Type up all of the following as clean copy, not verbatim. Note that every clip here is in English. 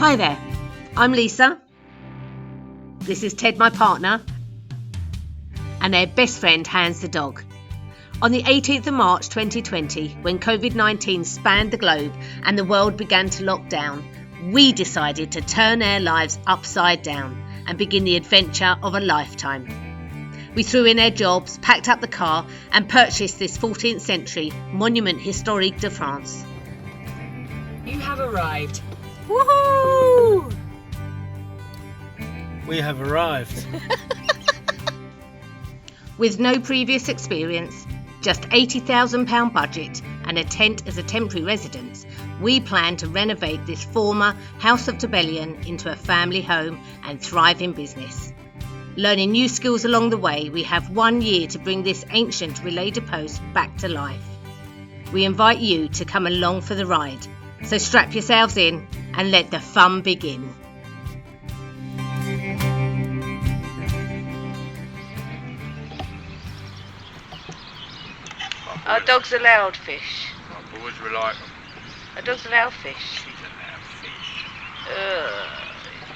Hi there, I'm Lesa. This is Ted, my partner, and their best friend, Hans the dog. On the 18th of March 2020, when COVID-19 spanned the globe and the world began to lock down, we decided to turn our lives upside down and begin the adventure of a lifetime. We threw in our jobs, packed up the car and purchased this 14th century monument historique de France. You have arrived. Woohoo! We have arrived. With no previous experience, just £80,000 budget and a tent as a temporary residence, we plan to renovate this former House of Rebellion into a family home and thriving business. Learning new skills along the way, we have 1 year to bring this ancient relay de post back to life. We invite you to come along for the ride, so strap yourselves in and let the fun begin. Are dogs allowed fish? My boys were like them. Are dogs allowed fish? She's allowed fish.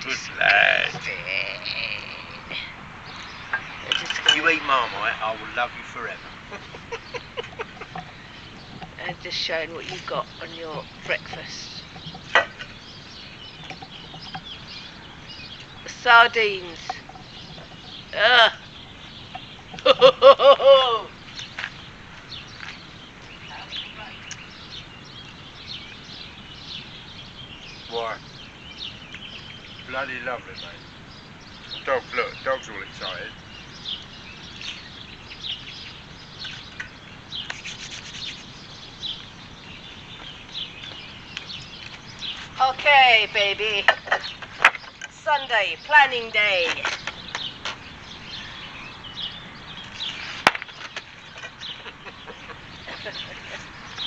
Good lad. If you eat Marmite, I will love you forever. And just showing what you've got on your breakfast. Sardines. Why? Bloody lovely, mate. Dog's all excited. Okay, baby. Sunday, planning day.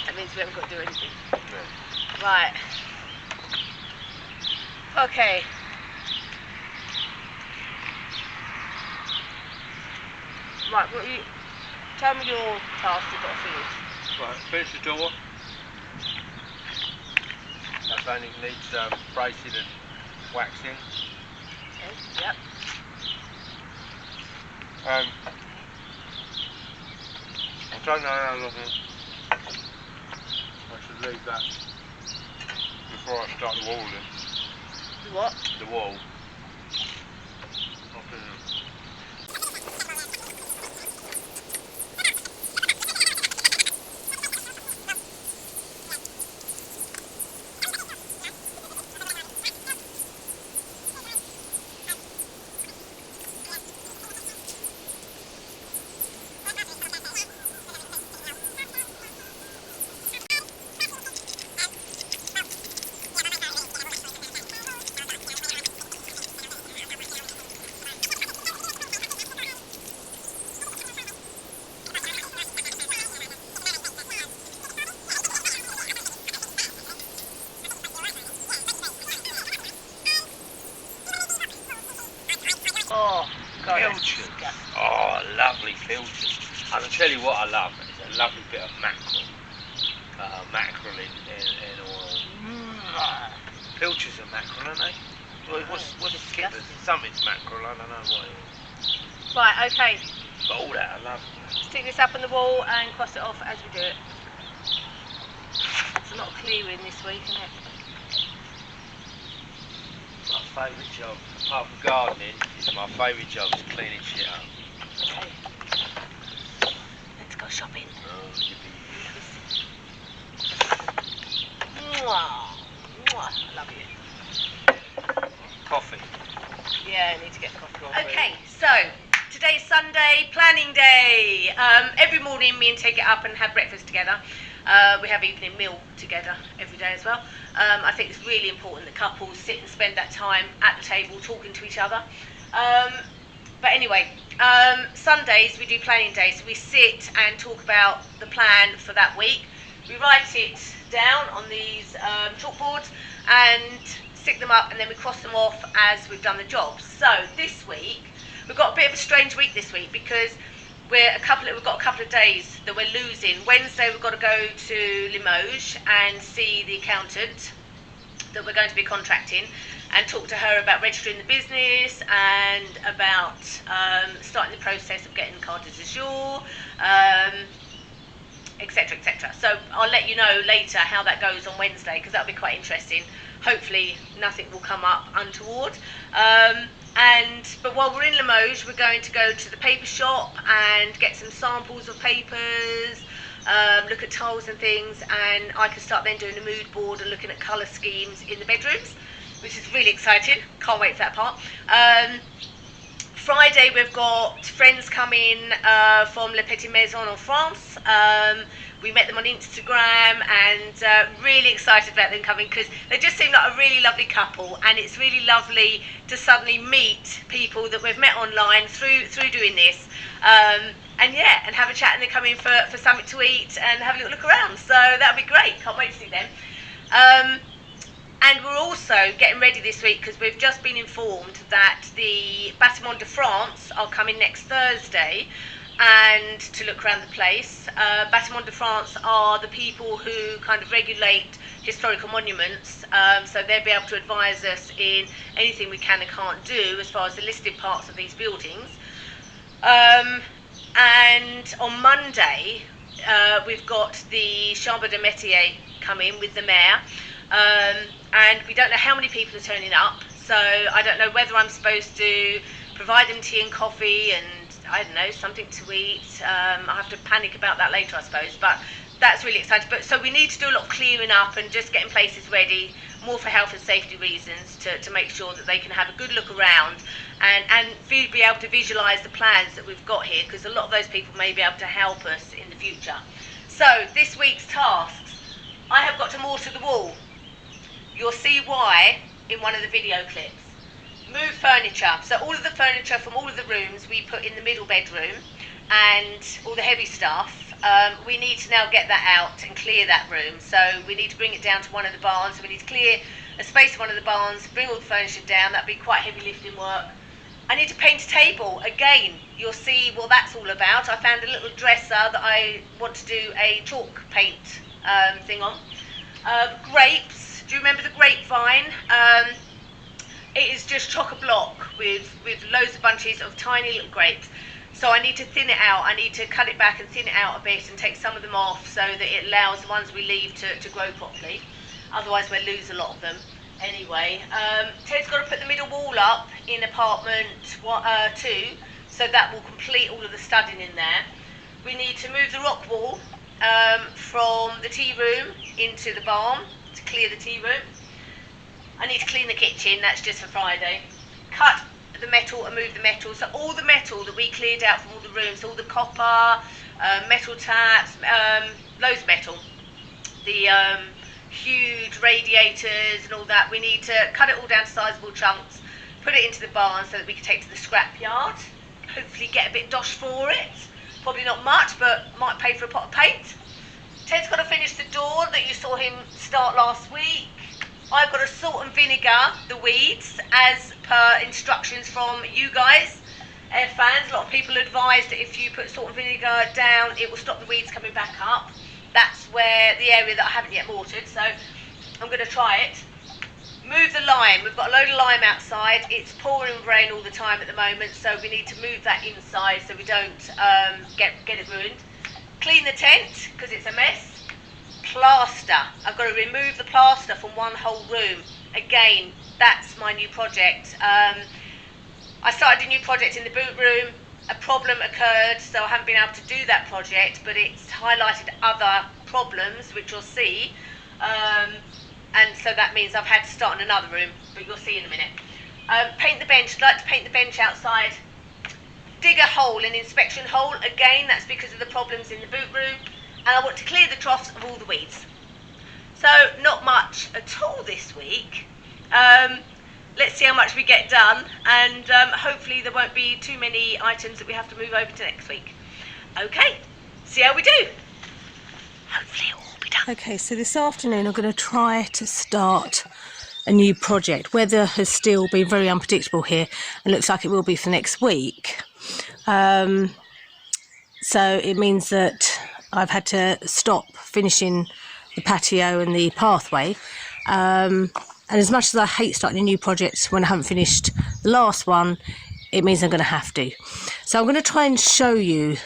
That means we haven't got to do anything. Yeah. Right. Okay. Right, tell me your task you've got to finish. Right, finish the door. That only needs bracing and waxing. Okay, yep. I don't know how long I should leave that before I start the wall in. The what? The wall. Oh, God. Filters. Oh, lovely filters. And I'll tell you what I love. It's a lovely bit of mackerel. Mackerel in oil. Filters are mackerel, aren't they? What's skippers? Something's mackerel, I don't know what it is. Right, okay. But all that I love. Stick this up on the wall and cross it off as we do it. It's a lot of clearing this week, isn't it? My favourite job, apart from gardening, is my favourite job is cleaning shit up. Okay. Let's go shopping. Oh, yippee. Mwah. Mwah. I love you. Coffee. Yeah, I need to get coffee. Okay, so today's Sunday, planning day. Every morning me and Ted get up and have breakfast together. We have evening meal together every day as well. I think it's really important that couples sit and spend that time at the table talking to each other. But anyway, Sundays we do planning day, so we sit and talk about the plan for that week. We write it down on these chalkboards and stick them up, and then we cross them off as we've done the job. So this week we've got a bit of a strange week this week because we've got a couple of days that we're losing. Wednesday we've got to go to Limoges and see the accountant. that we're going to be contracting, and talk to her about registering the business and about starting the process of getting carte de jour, etc, etc. So I'll let you know later how that goes on Wednesday, because that'll be quite interesting. Hopefully nothing will come up untoward. But while we're in Limoges, we're going to go to the paper shop and get some samples of papers, look at tiles and things, and I can start then doing a mood board and looking at colour schemes in the bedrooms, which is really exciting. Can't wait for that part. Friday we've got friends coming from Le Petit Maison en France. We met them on Instagram, and really excited about them coming, because they just seem like a really lovely couple, and it's really lovely to suddenly meet people that we've met online through doing this, and have a chat, and then come in for something to eat and have a little look around. So that'll be great. Can't wait to see them. And we're also getting ready this week, because we've just been informed that the Bâtiment de France are coming next Thursday and to look around the place. Bâtiment de France are the people who kind of regulate historical monuments, so they'll be able to advise us in anything we can and can't do as far as the listed parts of these buildings. And on Monday we've got the Chambre de Métier coming with the mayor, and we don't know how many people are turning up, so I don't know whether I'm supposed to provide them tea and coffee and, I don't know, something to eat. I'll have to panic about that later, I suppose, but that's really exciting. But so we need to do a lot of clearing up and just getting places ready, more for health and safety reasons, to make sure that they can have a good look around and be able to visualise the plans that we've got here, because a lot of those people may be able to help us in the future. So this week's tasks: I have got to mortar the wall. You'll see why in one of the video clips. Move furniture. So all of the furniture from all of the rooms we put in the middle bedroom, and all the heavy stuff, we need to now get that out and clear that room. So we need to bring it down to one of the barns. So we need to clear a space in one of the barns, bring all the furniture down. That'd be quite heavy lifting work. I need to paint a table. Again, you'll see what that's all about. I found a little dresser that I want to do a chalk paint thing on. Grapes. Do you remember the grapevine? It is just chock-a-block with loads of bunches of tiny little grapes. So I need to thin it out. I need to cut it back and thin it out a bit and take some of them off, so that it allows the ones we leave to grow properly. Otherwise we'll lose a lot of them. Anyway, Ted's got to put the middle wall up in apartment 2, so that will complete all of the studding in there. We need to move the rock wall from the tea room into the barn to clear the tea room. I need to clean the kitchen, that's just for Friday. Cut the metal and move the metal. So all the metal that we cleared out from all the rooms, all the copper, metal taps, loads of metal, the huge radiators and all that, we need to cut it all down to sizable chunks, put it into the barn so that we can take to the scrap yard, hopefully get a bit dosh for it. Probably not much, but might pay for a pot of paint. Ted's got to finish the door that you saw him start last week. I've got to salt and vinegar the weeds as per instructions from you guys, air fans. A lot of people advise that if you put salt and vinegar down, it will stop the weeds coming back up. That's where the area that I haven't yet mortared, so I'm going to try it. Move the lime. We've got a load of lime outside. It's pouring rain all the time at the moment, so we need to move that inside so we don't get it ruined. Clean the tent because it's a mess. Plaster. I've got to remove the plaster from one whole room. Again, that's my new project. I started a new project in the boot room. A problem occurred, so I haven't been able to do that project, but it's highlighted other problems, which you'll see. And so that means I've had to start in another room, but you'll see in a minute. Paint the bench. I'd like to paint the bench outside. Dig a hole, an inspection hole. Again, that's because of the problems in the boot room. And I want to clear the troughs of all the weeds. So not much at all this week. Let's see how much we get done, and hopefully there won't be too many items that we have to move over to next week. Okay, see how we do. Hopefully it will all be done. Okay, so this afternoon I'm going to try to start a new project. Weather has still been very unpredictable here, and looks like it will be for next week. So it means that I've had to stop finishing the patio and the pathway. And as much as I hate starting a new project when I haven't finished the last one, it means I'm going to have to. So I'm going to try and show you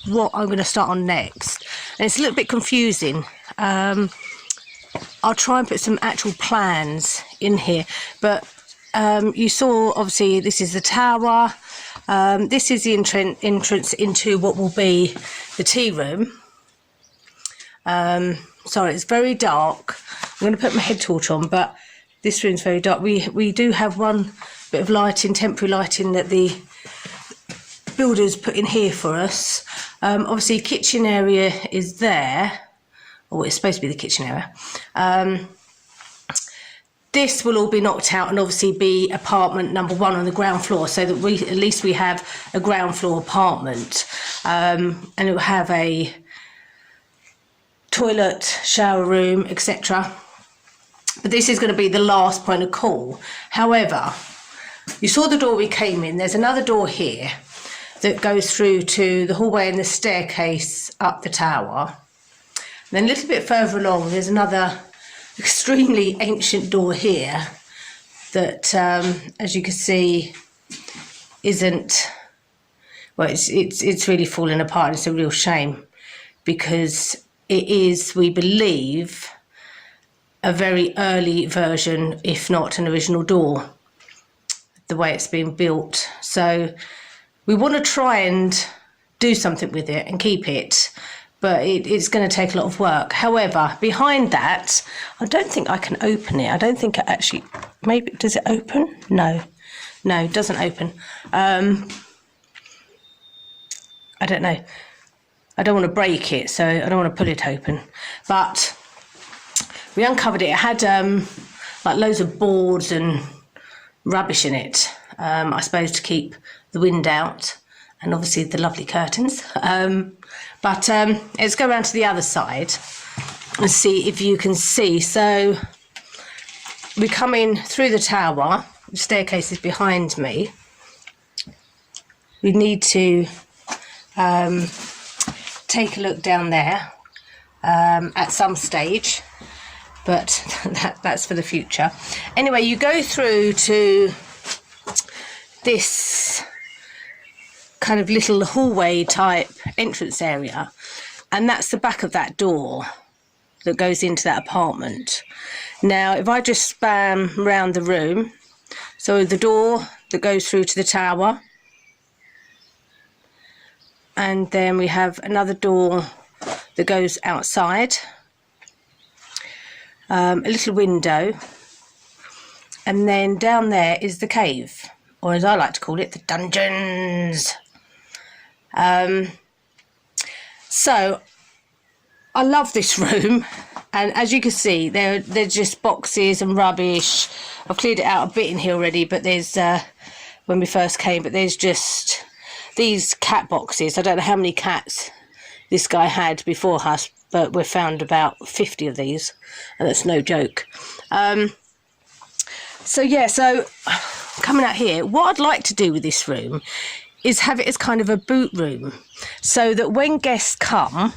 what I'm going to start on next. And it's a little bit confusing. I'll try and put some actual plans in here. But you saw, obviously, this is the tower. This is the entrance into what will be the tea room. Sorry, it's very dark. I'm going to put my head torch on, but this room's very dark. We do have one bit of lighting, temporary lighting, that the builders put in here for us. Obviously, kitchen area is there. Or it's supposed to be the kitchen area. This will all be knocked out and obviously be apartment number 1 on the ground floor, so that at least we have a ground floor apartment. And it will have a toilet, shower room, etc. But this is going to be the last point of call. However, you saw the door we came in. There's another door here that goes through to the hallway and the staircase up the tower. And then a little bit further along, there's another extremely ancient door here that, as you can see, isn't, well, it's really falling apart. It's a real shame, because it is, we believe, a very early version, if not an original door, the way it's been built. So we want to try and do something with it and keep it, but it's going to take a lot of work. However, behind that, I don't think I can open it. I don't think it actually, maybe, does it open? No, it doesn't open. I don't know. I don't want to break it, so I don't want to pull it open. But we uncovered it. It had like loads of boards and rubbish in it, I suppose to keep the wind out, and obviously the lovely curtains. But let's go around to the other side and see if you can see. So we come in through the tower. The staircase is behind me. We need to take a look down there at some stage, but that's for the future. Anyway, you go through to this kind of little hallway type entrance area, and that's the back of that door that goes into that apartment. Now, if I just span around the room, so the door that goes through to the tower, and then we have another door that goes outside, a little window, and then down there is the cave, or as I like to call it, the dungeons. So I love this room, and as you can see, they're just boxes and rubbish. I've cleared it out a bit in here already, but there's when we first came, but there's just these cat boxes. I don't know how many cats this guy had before us, but we've found about 50 of these, and that's no joke. So yeah, so coming out here, what I'd like to do with this room is have it as kind of a boot room, so that when guests come,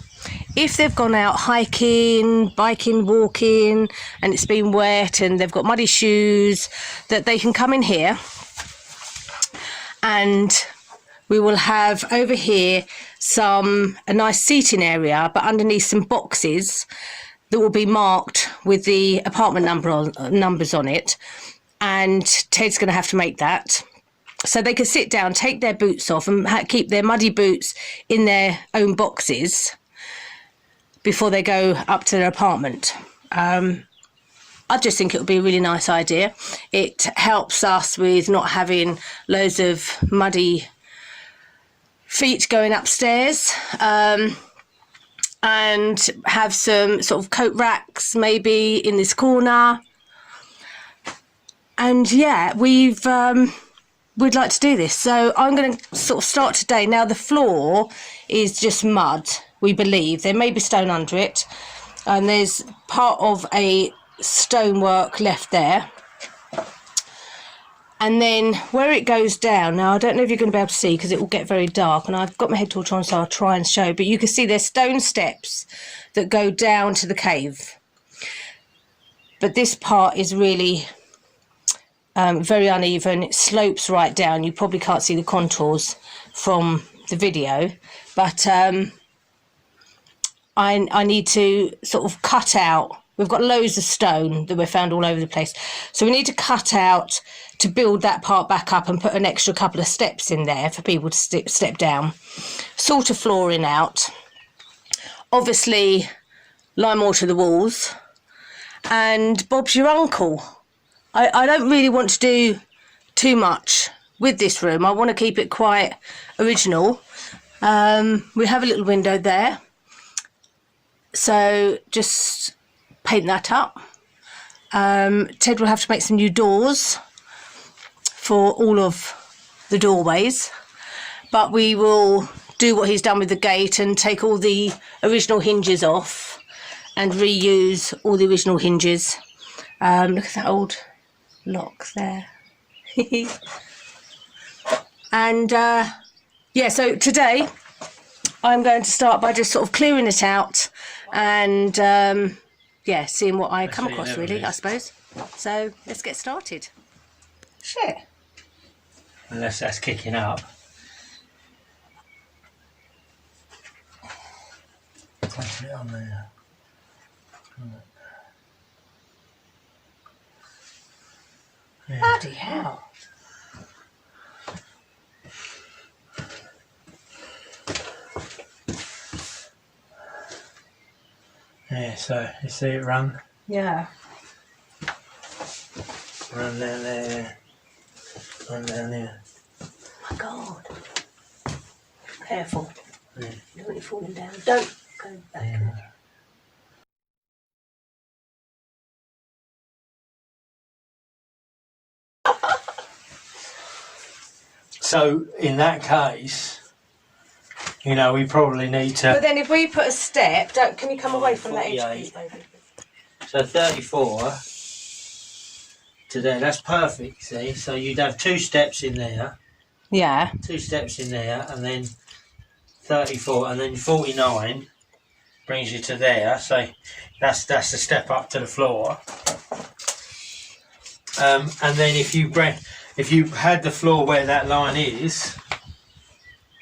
if they've gone out hiking, biking, walking, and it's been wet and they've got muddy shoes, that they can come in here, and we will have over here a nice seating area, but underneath some boxes that will be marked with the apartment numbers on it, and Ted's going to have to make that. So they can sit down, take their boots off, and keep their muddy boots in their own boxes before they go up to their apartment. I just think it would be a really nice idea. It helps us with not having loads of muddy feet going upstairs, and have some sort of coat racks maybe in this corner. And yeah, we'd like to do this. So I'm going to sort of start today. Now, the floor is just mud, we believe. There may be stone under it, and there's part of a stonework left there. And then where it goes down, now I don't know if you're going to be able to see because it will get very dark, and I've got my head torch on, so I'll try and show, but you can see there's stone steps that go down to the cave. but this part is really very uneven. It slopes right down. You probably can't see the contours from the video, but I need to sort of cut out. We've got loads of stone that we found all over the place, so we need to cut out to build that part back up and put an extra couple of steps in there for people to step down. Sort of flooring out, obviously lime mortar the walls, and Bob's your uncle. I don't really want to do too much with this room. I want to keep it quite original. We have a little window there, so just paint that up. Ted will have to make some new doors for all of the doorways, but we will do what he's done with the gate and take all the original hinges off and reuse all the original hinges. Look at that old lock there. And yeah, so today I'm going to start by just sort of clearing it out and yeah, seeing what I come across, really, I suppose. So let's get started. Shit. Unless that's kicking up. Put it on there. Yeah. Bloody hell. Yeah, so you see it run? Yeah. Run down there. Run down there. Oh my God. Careful. Yeah. You don't want it falling down. Don't go back. Yeah. So in that case, you know, we probably need to. But then if we put a step, can you come away from that edge, please, baby? So 34 to there, that's perfect, see? So you'd have 2 steps in there. Yeah. 2 steps in there, and then 34, and then 49 brings you to there. So that's the step up to the floor. And then if you had the floor where that line is,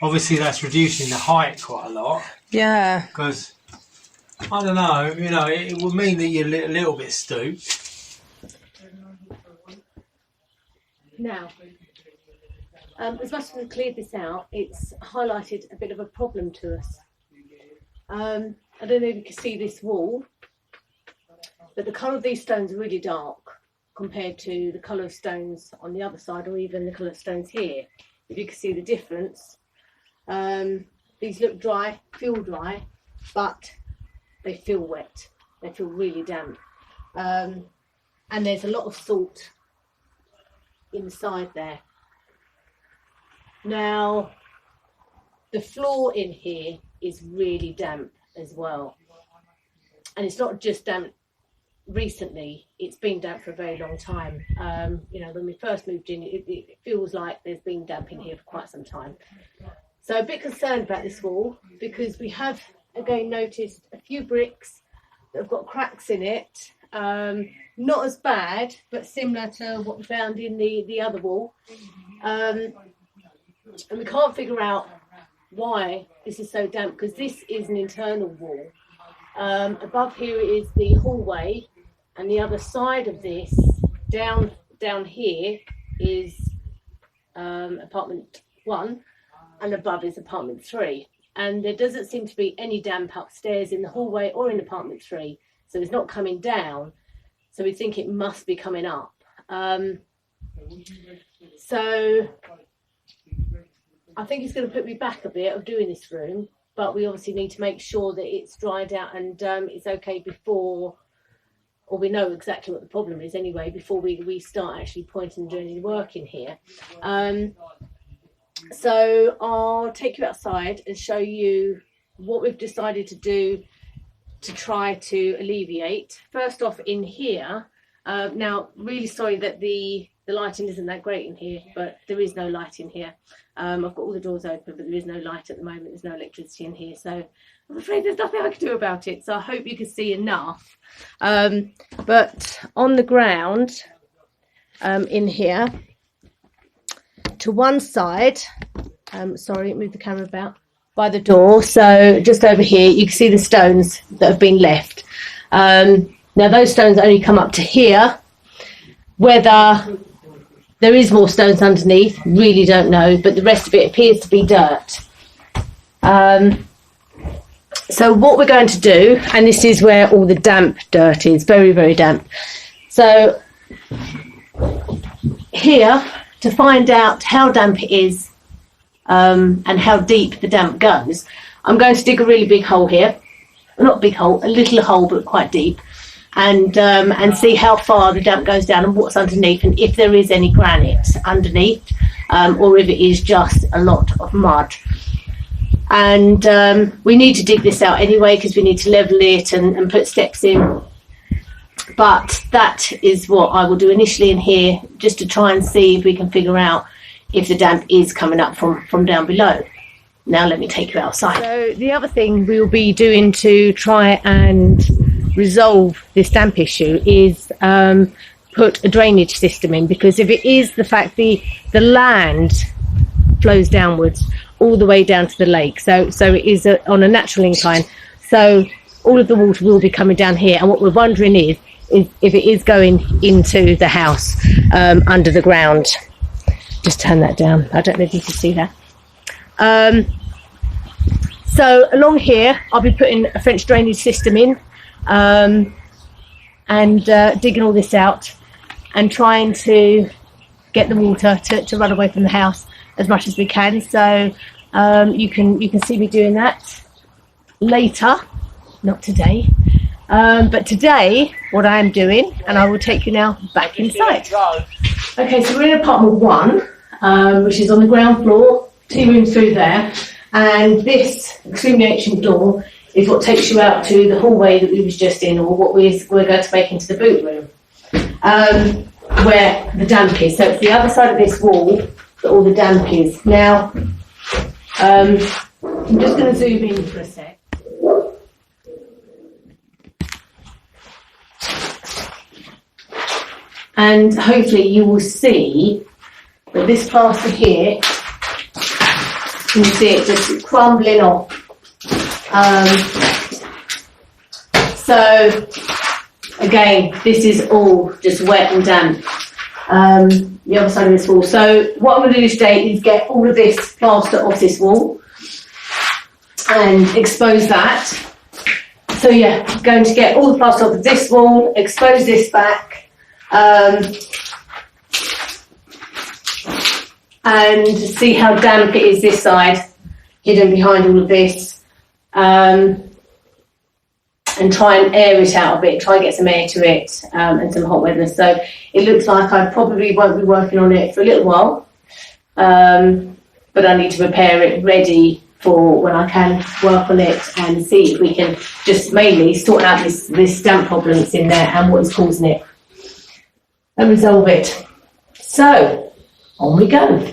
obviously that's reducing the height quite a lot. Yeah. Because, I don't know, you know, it would mean that you're a little bit stooped. Now, as much as we've cleared this out, it's highlighted a bit of a problem to us. I don't know if you can see this wall, but the colour of these stones are really dark compared to the colour of stones on the other side, or even the colour of stones here. If you can see the difference, these look dry, feel dry, but they feel wet. They feel really damp, and there's a lot of salt inside there. Now, the floor in here is really damp as well, and it's not just damp recently, it's been damp for a very long time. You know, when we first moved in, it feels like there's been damp in here for quite some time. So a bit concerned about this wall, because we have again noticed a few bricks that have got cracks in it. Not as bad, but similar to what we found in the other wall. And we can't figure out why this is so damp, because this is an internal wall. Above here is the hallway, and the other side of this, down here, is apartment 1, and above is apartment 3. And there doesn't seem to be any damp upstairs in the hallway or in apartment 3, so it's not coming down. So we think it must be coming up. So I think it's going to put me back a bit of doing this room, but we obviously need to make sure that it's dried out and it's okay before, or we know exactly what the problem is anyway, before we start actually pointing and doing any work in here. So I'll take you outside and show you what we've decided to do to try to alleviate. First off, in here, now really sorry that the lighting isn't that great in here, but there is no light in here. I've got all the doors open, but there is no light at the moment. There's no electricity in here, so I'm afraid there's nothing I can do about it. So I hope you can see enough. But on the ground in here. To one side, sorry, move the camera about, by the door. So just over here, you can see the stones that have been left. Now those stones only come up to here. Whether there is more stones underneath, really don't know, but the rest of it appears to be dirt. So what we're going to do, and this is where all the damp dirt is, very, very damp. So here, to find out how damp it is and how deep the damp goes, I'm going to dig a really big hole here. Not a big hole, a little hole, but quite deep. And see how far the damp goes down and what's underneath, and if there is any granite underneath, or if it is just a lot of mud. And we need to dig this out anyway because we need to level it and put steps in. But that is what I will do initially in here, just to try and see if we can figure out if the damp is coming up from down below. Now let me take you outside. So the other thing we'll be doing to try and resolve this damp issue is put a drainage system in, because if it is the fact the land flows downwards all the way down to the lake, so it is on a natural incline, so all of the water will be coming down here, and what we're wondering is if it is going into the house under the ground. Just turn that down, I don't know if you can see that. So along here I'll be putting a French drainage system in, and digging all this out and trying to get the water to run away from the house as much as we can. So you can see me doing that later, not today. But today what I am doing, and I will take you now back inside. Okay, so we're in apartment 1, which is on the ground floor, 2 rooms through there, and this extremely ancient door is what takes you out to the hallway that we was just in, or what we're going to make into the boot room, where the damp is. So it's the other side of this wall that all the damp is. Now, I'm just going to zoom in for a sec. And hopefully you will see that this plaster here, you can see it just crumbling off. So again, this is all just wet and damp, the other side of this wall. So what I'm going to do today is get all of this plaster off this wall and expose that. So yeah, I'm going to get all the plaster off of this wall, expose this back, and see how damp it is this side, hidden behind all of this, and try and air it out a bit, try and get some air to it, and some hot weather. So it looks like I probably won't be working on it for a little while, but I need to prepare it ready for when I can work on it and see if we can just mainly sort out this damp problem that's in there and what is causing it, and resolve it. So on we go.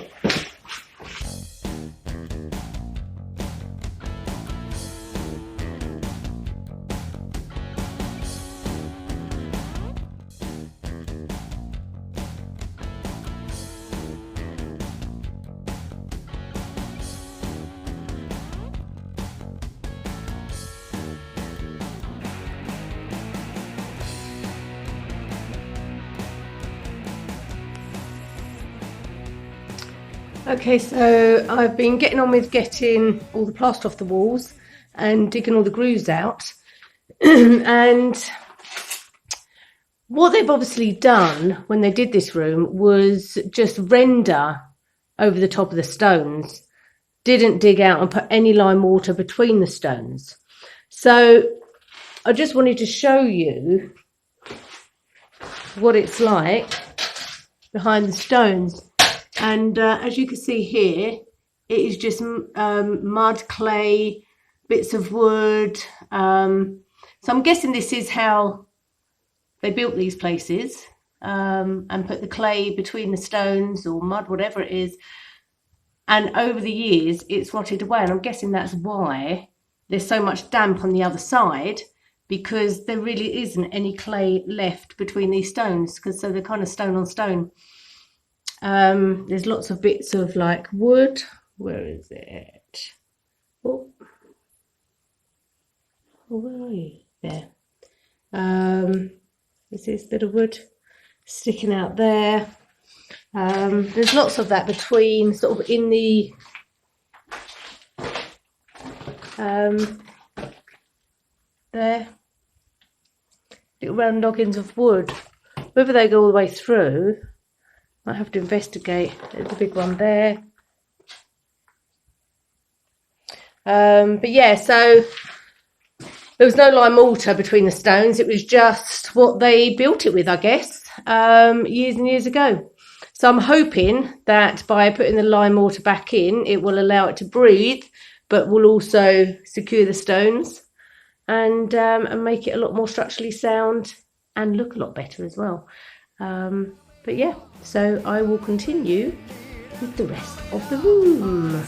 Okay, so I've been getting on with getting all the plaster off the walls and digging all the grooves out. And what they've obviously done when they did this room was just render over the top of the stones, didn't dig out and put any lime water between the stones. So I just wanted to show you what it's like behind the stones. And as you can see here, it is just mud, clay, bits of wood. So I'm guessing this is how they built these places, and put the clay between the stones or mud, whatever it is. And over the years, it's rotted away. And I'm guessing that's why there's so much damp on the other side, because there really isn't any clay left between these stones, because so they're kind of stone on stone. There's lots of bits of like wood. Where is it? Oh, where are you? There. There's this bit of wood sticking out there. There's lots of that between sort of in the there, little round noggins of wood. Whether they go all the way through, I have to investigate. There's a big one there. But yeah, so there was no lime mortar between the stones. It was just what they built it with, I guess, years and years ago. So I'm hoping that by putting the lime mortar back in, it will allow it to breathe, but will also secure the stones and make it a lot more structurally sound and look a lot better as well. But yeah, so I will continue with the rest of the room.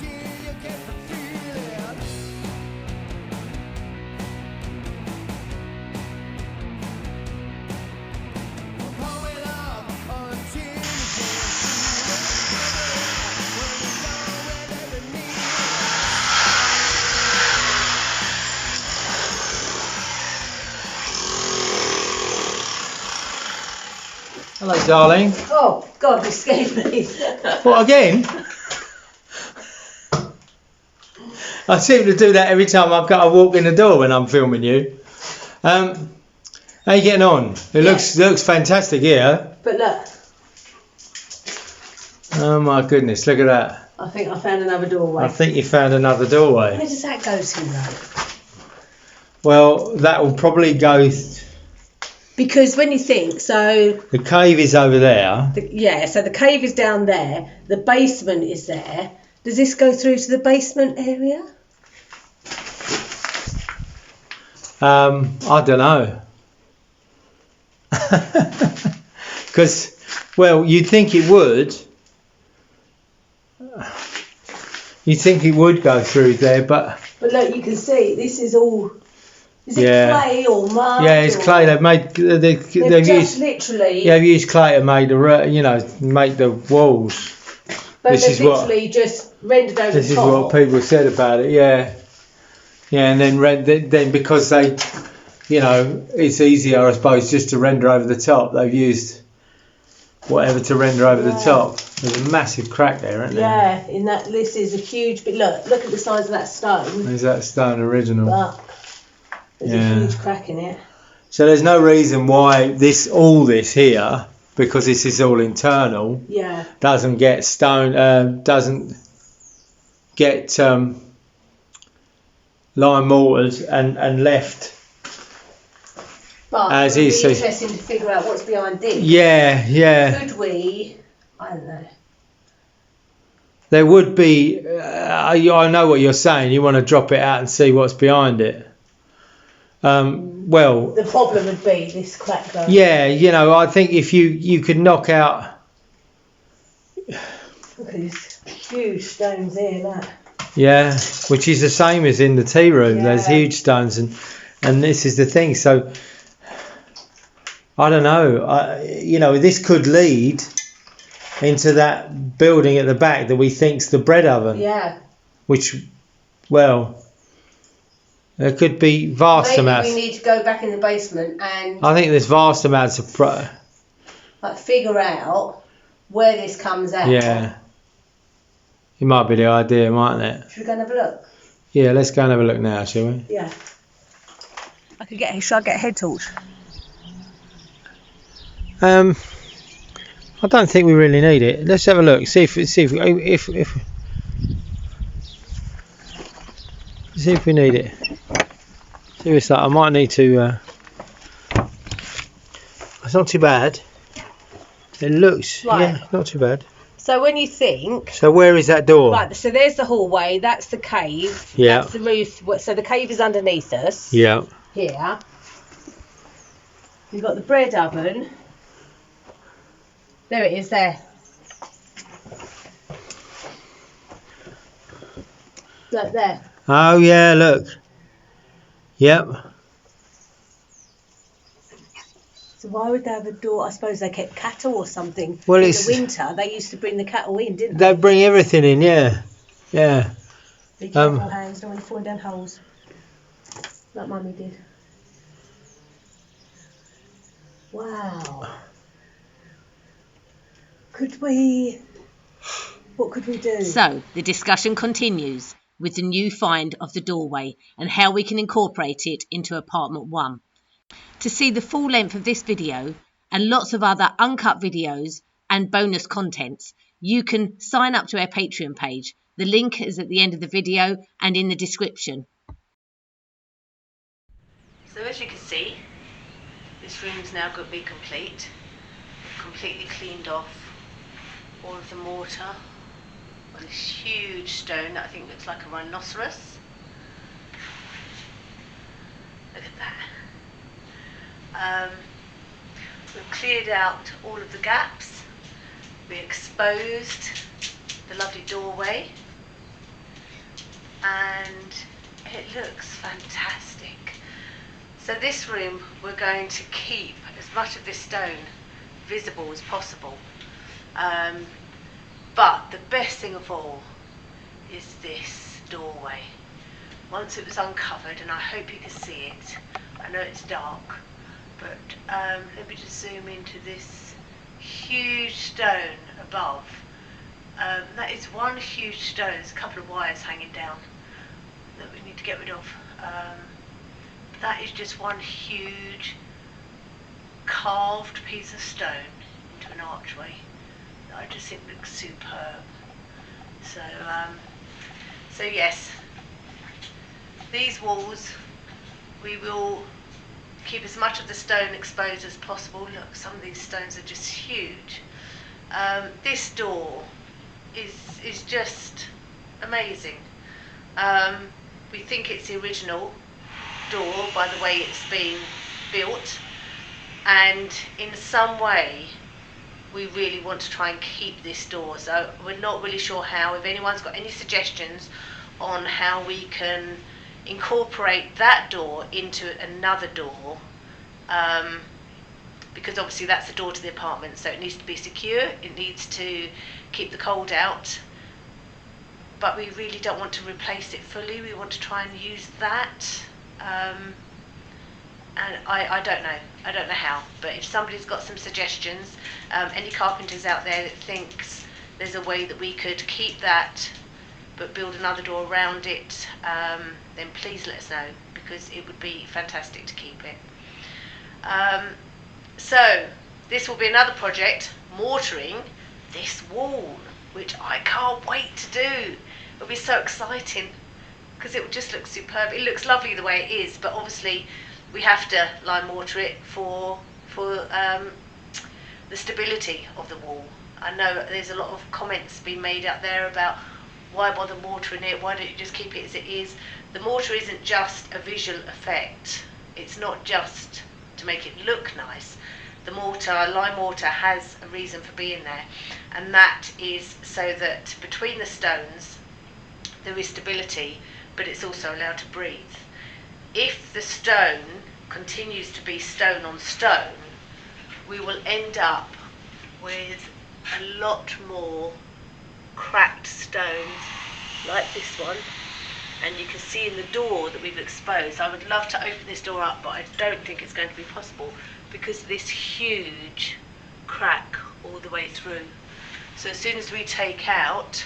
Hello, darling. Oh, God, you scared me. What, again? I seem to do that every time I've got to walk in the door when I'm filming you. How you getting on? It looks fantastic here. But look. Oh my goodness, look at that. I think I found another doorway. I think you found another doorway. Where does that go to, though? Well, that will probably go... Because when you think, so... The cave is over there. So the cave is down there. The basement is there. Does this go through to the basement area? I don't know. Because, well, you'd think it would. You'd think it would go through there, but... But look, you can see, this is all... Is it clay or mud? Yeah, it's clay. They've made... They've just used, literally... Yeah, they've used clay to make the, make the walls. But this they've is literally just rendered over This the is top. what people said about it, yeah. Yeah, and then because they, it's easier, I suppose, just to render over the top. They've used whatever to render over the top. There's a massive crack there, isn't there? Yeah, in that, this is a huge bit. Look at the size of that stone. There's that stone original. But there's a huge crack in it. So there's no reason why all this here, because this is all internal, doesn't get doesn't get lime mortared and left but as it would is. be interesting to figure out what's behind this. Yeah. Could we? I don't know. There would be. I know what you're saying. You want to drop it out and see what's behind it. Well, the problem would be this crack though. Yeah, I think if you could knock out. Look at these huge stones here, look. Yeah, which is the same as in the tea room. Yeah. There's huge stones, and this is the thing. So I don't know. This could lead into that building at the back that we think's the bread oven. Yeah. Which, well, there could be vast amounts. Maybe we need to go back in the basement and... I think there's vast amounts of... figure out where this comes out. Yeah. It might be the idea, mightn't it? Should we go and have a look? Yeah, let's go and have a look now, shall we? Yeah. Should I get a head torch? I don't think we really need it. Let's have a look. See if we need it. See what's that. I might need to. It's not too bad. It looks. Right. Yeah, not too bad. So when you think... So where is that door? Right, so there's the hallway, that's the cave, Yeah. that's the roof. So the cave is underneath us. Yeah. Here. You've got the bread oven. There it is there. Look there. Oh yeah, look. Yep. So why would they have a door? I suppose they kept cattle or something. Well, in it's- the winter, they used to bring the cattle in, didn't they? They bring everything in, yeah. Yeah. Be careful, hands, don't want you falling down holes. Like Mummy did. Wow. What could we do? So the discussion continues with the new find of the doorway and how we can incorporate it into apartment 1. To see the full length of this video and lots of other uncut videos and bonus contents, you can sign up to our Patreon page. The link is at the end of the video and in the description. So as you can see, this room's now got to be complete. We've completely cleaned off all of the mortar on this huge stone that I think looks like a rhinoceros. Look at that. We've cleared out all of the gaps. We exposed the lovely doorway, and it looks fantastic. So this room, we're going to keep as much of this stone visible as possible. But the best thing of all is this doorway. Once it was uncovered, and I hope you can see it, I know it's dark, but let me just zoom into this huge stone above. That is one huge stone. There's a couple of wires hanging down that we need to get rid of. That is just one huge carved piece of stone into an archway that I just think looks superb. So yes, these walls, we will keep as much of the stone exposed as possible. Look, some of these stones are just huge. This door is just amazing. We think it's the original door by the way it's been built, and in some way we really want to try and keep this door. So we're not really sure how. If anyone's got any suggestions on how we can incorporate that door into another door, because obviously that's the door to the apartment, so it needs to be secure, it needs to keep the cold out, but we really don't want to replace it fully. We want to try and use that, and I don't know how, but if somebody's got some suggestions, any carpenters out there that thinks there's a way that we could keep that but build another door around it, then please let us know, because it would be fantastic to keep it. So this will be another project, mortaring this wall, which I can't wait to do. It'll be so exciting because it will just look superb. It looks lovely the way it is, but obviously we have to lime mortar it for the stability of the wall. I know there's a lot of comments being made out there about why bother mortaring it, why don't you just keep it as it is. The mortar isn't just a visual effect, it's not just to make it look nice. The mortar, lime mortar, has a reason for being there, and that is so that between the stones there is stability, but it's also allowed to breathe. If the stone continues to be stone on stone, we will end up with a lot more cracked stones like this one, and you can see in the door that we've exposed. I would love to open this door up, but I don't think it's going to be possible because of this huge crack all the way through. So as soon as we take out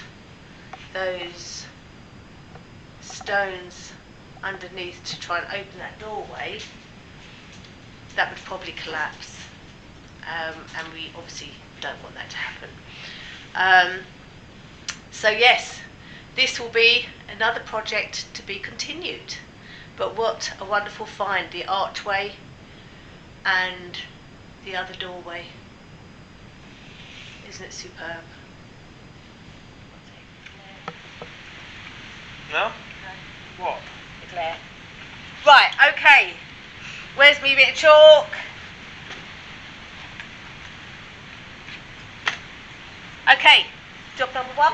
those stones underneath to try and open that doorway, that would probably collapse, and we obviously don't want that to happen. So yes, this will be another project to be continued, but what a wonderful find, the archway and the other doorway. Isn't it superb? No? What? The glare. Right, okay. Where's me bit of chalk? Okay, job number 1.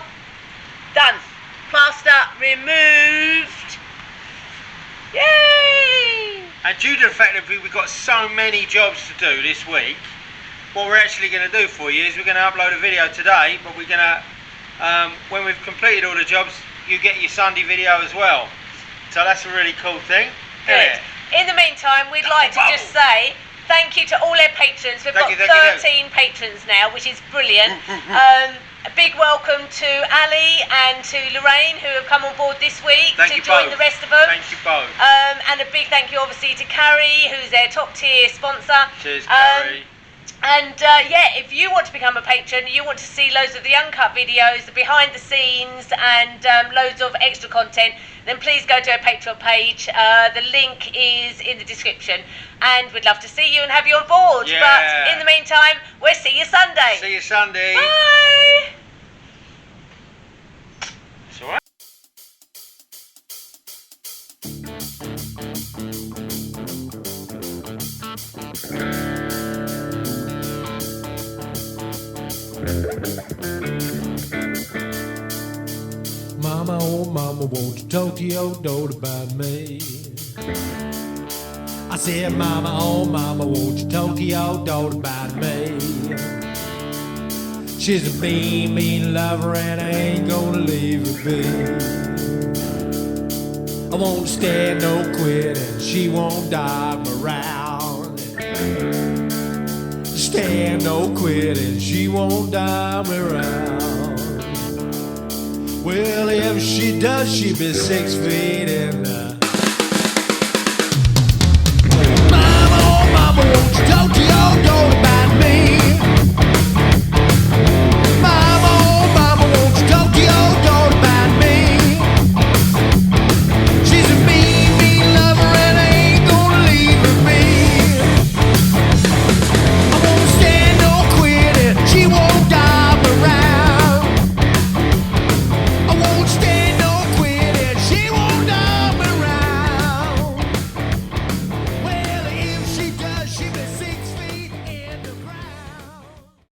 Done. Plaster removed. Yay! And due to the fact that we've got so many jobs to do this week, what we're actually going to do for you is we're going to upload a video today, but we're going to, when we've completed all the jobs, you get your Sunday video as well. So that's a really cool thing. Good. In the meantime, we'd like to just say thank you to all our patrons. We've got 13 patrons now, which is brilliant. A big welcome to Ali and to Lorraine, who have come on board this week to join the rest of them. Thank you both. And a big thank you, obviously, to Carrie, who's their top tier sponsor. Cheers, Carrie. And yeah, if you want to become a patron, you want to see loads of the uncut videos, the behind the scenes, and loads of extra content, then please go to our Patreon page. The link is in the description. And we'd love to see you and have you on board. Yeah. But in the meantime, we'll see you Sunday. See you Sunday. Bye. It's all right. Mama, oh mama, won't you talk to your daughter about me? I said, mama, oh mama, won't you talk to your daughter about me? She's a mean, mean lover and I ain't gonna leave her be. I won't stand no quitting, she won't dog me around. Stand no quitting, she won't dog me around. Well, if she does, she be 6 feet in the